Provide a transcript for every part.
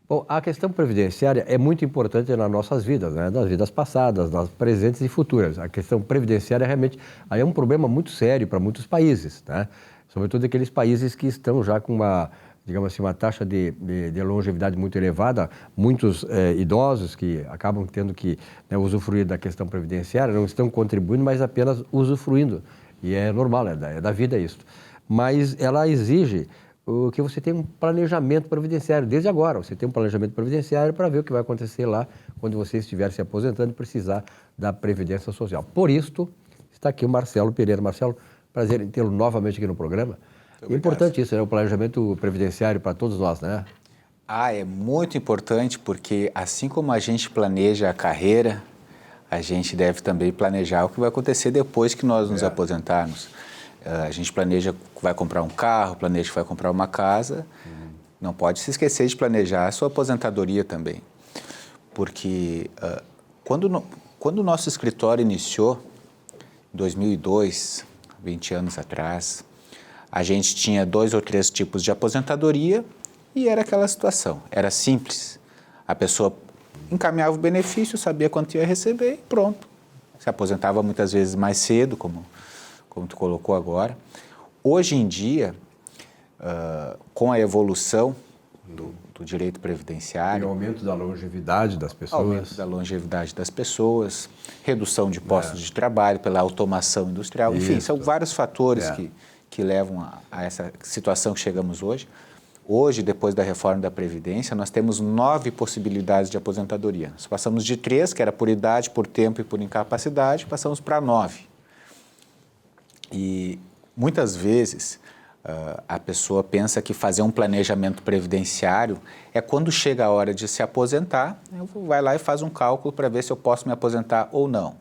Bom, a questão previdenciária é muito importante nas nossas vidas, né? Das vidas passadas, das presentes e futuras. A questão previdenciária realmente aí é um problema muito sério para muitos países, né? Sobretudo aqueles países que estão já com uma, digamos assim, uma taxa de longevidade muito elevada, muitos idosos que acabam tendo que, né, usufruir da questão previdenciária, não estão contribuindo, mas apenas usufruindo. E é normal, é da vida isso. Mas ela exige que você tenha um planejamento previdenciário, desde agora. Você tem um planejamento previdenciário para ver o que vai acontecer lá quando você estiver se aposentando e precisar da Previdência Social. Por isso, está aqui o Marcelo Pereira. Marcelo, prazer em tê-lo novamente aqui no programa. É importante isso, né? O planejamento previdenciário para todos nós, né? É muito importante porque assim como a gente planeja a carreira, a gente deve também planejar o que vai acontecer depois que nós nos aposentarmos. A gente planeja que vai comprar um carro, planeja que vai comprar uma casa. Não pode se esquecer de planejar a sua aposentadoria também. Porque quando o nosso escritório iniciou, em 2002, 20 anos atrás, a gente tinha 2 ou 3 tipos de aposentadoria e era aquela situação. Era simples. A pessoa encaminhava o benefício, sabia quanto ia receber e pronto. Se aposentava muitas vezes mais cedo, como tu colocou agora. Hoje em dia, com a evolução do direito previdenciário... E o aumento da longevidade das pessoas. Aumento da longevidade das pessoas, redução de postos de trabalho pela automação industrial. Isso. Enfim, são vários fatores que levam a essa situação que chegamos hoje. Hoje, depois da reforma da Previdência, nós temos 9 possibilidades de aposentadoria. Nós passamos de 3, que era por idade, por tempo e por incapacidade, passamos para 9. E muitas vezes a pessoa pensa que fazer um planejamento previdenciário é quando chega a hora de se aposentar, vai lá e faz um cálculo para ver se eu posso me aposentar ou não.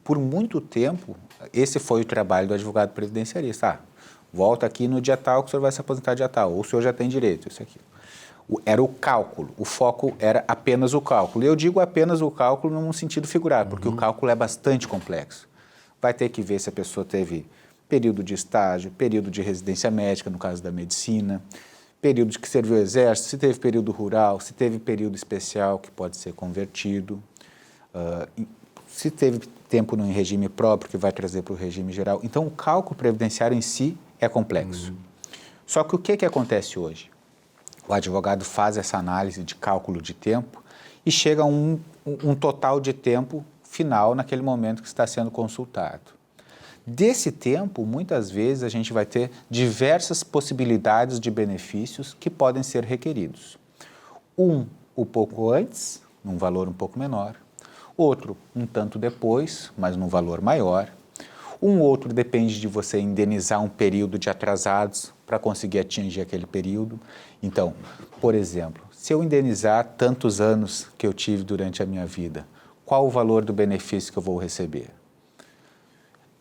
Por muito tempo, esse foi o trabalho do advogado previdenciarista. Volta aqui no dia tal que o senhor vai se aposentar dia tal, ou o senhor já tem direito, isso aqui. Era o cálculo, o foco era apenas o cálculo. E eu digo apenas o cálculo num sentido figurado, porque o cálculo é bastante complexo. Vai ter que ver se a pessoa teve período de estágio, período de residência médica, no caso da medicina, período de que serviu o exército, se teve período rural, se teve período especial que pode ser convertido, se teve tempo no regime próprio que vai trazer para o regime geral. Então, o cálculo previdenciário em si é complexo. Só que o que acontece hoje? O advogado faz essa análise de cálculo de tempo e chega a um total de tempo final naquele momento que está sendo consultado. Desse tempo, muitas vezes, a gente vai ter diversas possibilidades de benefícios que podem ser requeridos. Um pouco antes, num valor um pouco menor. Outro, um tanto depois, mas num valor maior. Outro depende de você indenizar um período de atrasados para conseguir atingir aquele período. Então, por exemplo, se eu indenizar tantos anos que eu tive durante a minha vida, qual o valor do benefício que eu vou receber?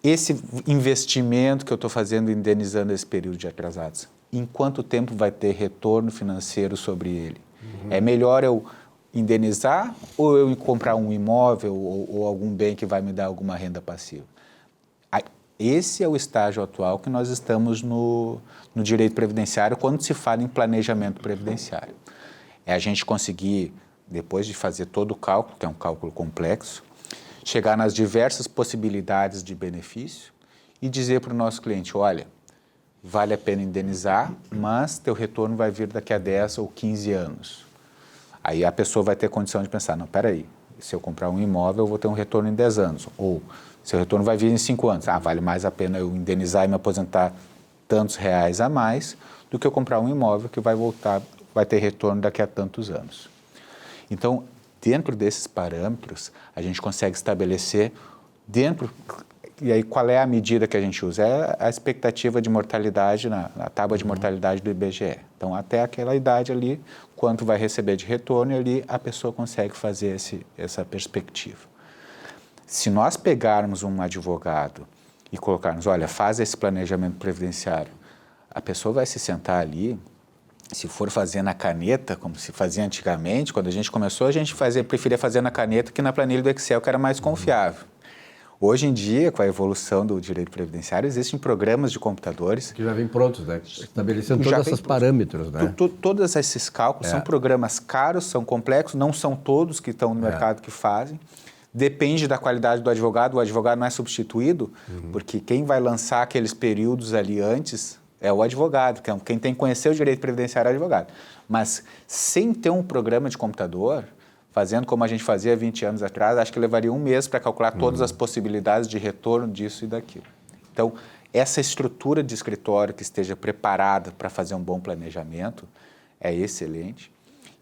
Esse investimento que eu estou fazendo indenizando esse período de atrasados, em quanto tempo vai ter retorno financeiro sobre ele? É melhor eu indenizar ou eu comprar um imóvel ou algum bem que vai me dar alguma renda passiva? Esse é o estágio atual que nós estamos no direito previdenciário quando se fala em planejamento previdenciário. É a gente conseguir, depois de fazer todo o cálculo, que é um cálculo complexo, chegar nas diversas possibilidades de benefício e dizer para o nosso cliente, olha, vale a pena indenizar, mas teu retorno vai vir daqui a 10 ou 15 anos. Aí a pessoa vai ter condição de pensar, não, peraí, se eu comprar um imóvel eu vou ter um retorno em 10 anos, ou seu retorno vai vir em 5 anos. Vale mais a pena eu indenizar e me aposentar tantos reais a mais do que eu comprar um imóvel que vai ter retorno daqui a tantos anos. Então, dentro desses parâmetros, a gente consegue estabelecer e aí qual é a medida que a gente usa? É a expectativa de mortalidade, na tábua de mortalidade do IBGE. Então, até aquela idade ali, quanto vai receber de retorno, e ali a pessoa consegue fazer essa perspectiva. Se nós pegarmos um advogado e colocarmos, olha, faz esse planejamento previdenciário, a pessoa vai se sentar ali, se for fazer na caneta, como se fazia antigamente, quando a gente começou, a gente preferia fazer na caneta que na planilha do Excel, que era mais confiável. Hoje em dia, com a evolução do direito previdenciário, existem programas de computadores que já vêm prontos, né? Estabelecendo todos esses parâmetros, né? Todos esses cálculos são programas caros, são complexos, não são todos que estão no mercado que fazem. Depende da qualidade do advogado. O advogado não é substituído, porque quem vai lançar aqueles períodos ali antes é o advogado. Quem tem que conhecer o direito previdenciário é o advogado. Mas sem ter um programa de computador, fazendo como a gente fazia 20 anos atrás, acho que levaria um mês para calcular todas as possibilidades de retorno disso e daquilo. Então, essa estrutura de escritório que esteja preparada para fazer um bom planejamento é excelente.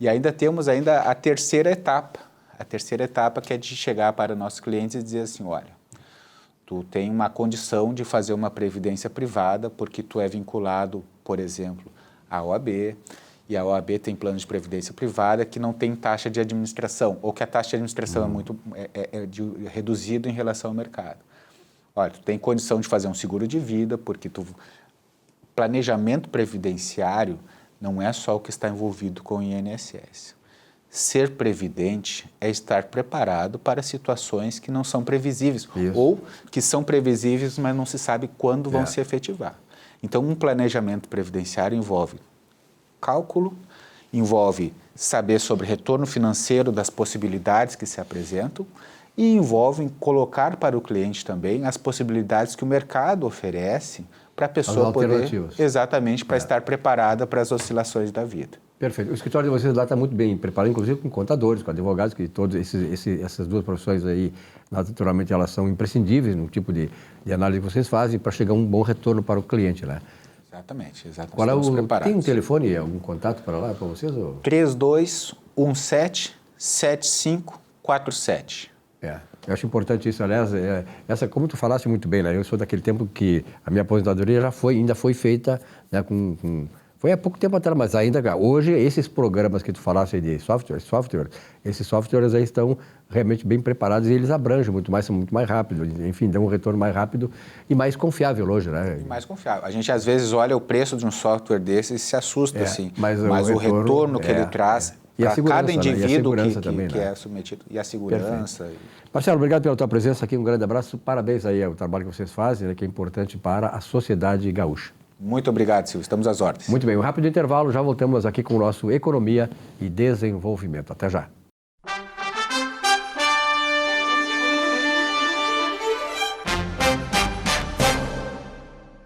E ainda temos a terceira etapa. A terceira etapa que é de chegar para nossos clientes e dizer assim, olha, tu tem uma condição de fazer uma previdência privada porque tu é vinculado, por exemplo, à OAB, e a OAB tem plano de previdência privada que não tem taxa de administração, ou que a taxa de administração é muito reduzido em relação ao mercado. Olha, tu tem condição de fazer um seguro de vida, porque planejamento previdenciário não é só o que está envolvido com o INSS. Ser previdente é estar preparado para situações que não são previsíveis, ou que são previsíveis, mas não se sabe quando vão se efetivar. Então, um planejamento previdenciário envolve cálculo, envolve saber sobre retorno financeiro das possibilidades que se apresentam e envolve colocar para o cliente também as possibilidades que o mercado oferece para a pessoa poder, exatamente, para estar preparada para as oscilações da vida. Perfeito. O escritório de vocês lá está muito bem preparado, inclusive com contadores, com advogados, que todas essas duas profissões aí, naturalmente, elas são imprescindíveis no tipo de análise que vocês fazem para chegar a um bom retorno para o cliente, né? Exatamente. Qual é tem um telefone, algum contato para lá, para vocês? Ou? 3217-7547. Eu acho importante isso, aliás, como tu falaste muito bem, né? Eu sou daquele tempo que a minha aposentadoria ainda foi feita, né, foi há pouco tempo atrás, mas ainda hoje esses programas que tu falaste de esses softwares aí estão realmente bem preparados e eles abrangem muito mais, são muito mais rápidos, enfim, dão um retorno mais rápido e mais confiável hoje, né? Mais confiável. A gente às vezes olha o preço de um software desse e se assusta, assim, mas o retorno que ele traz para cada indivíduo que é submetido, e a segurança. Marcelo, obrigado pela tua presença aqui, um grande abraço, parabéns aí ao trabalho que vocês fazem, né, que é importante para a sociedade gaúcha. Muito obrigado, Silvio. Estamos às ordens. Muito bem, um rápido intervalo, já voltamos aqui com o nosso Economia e Desenvolvimento. Até já.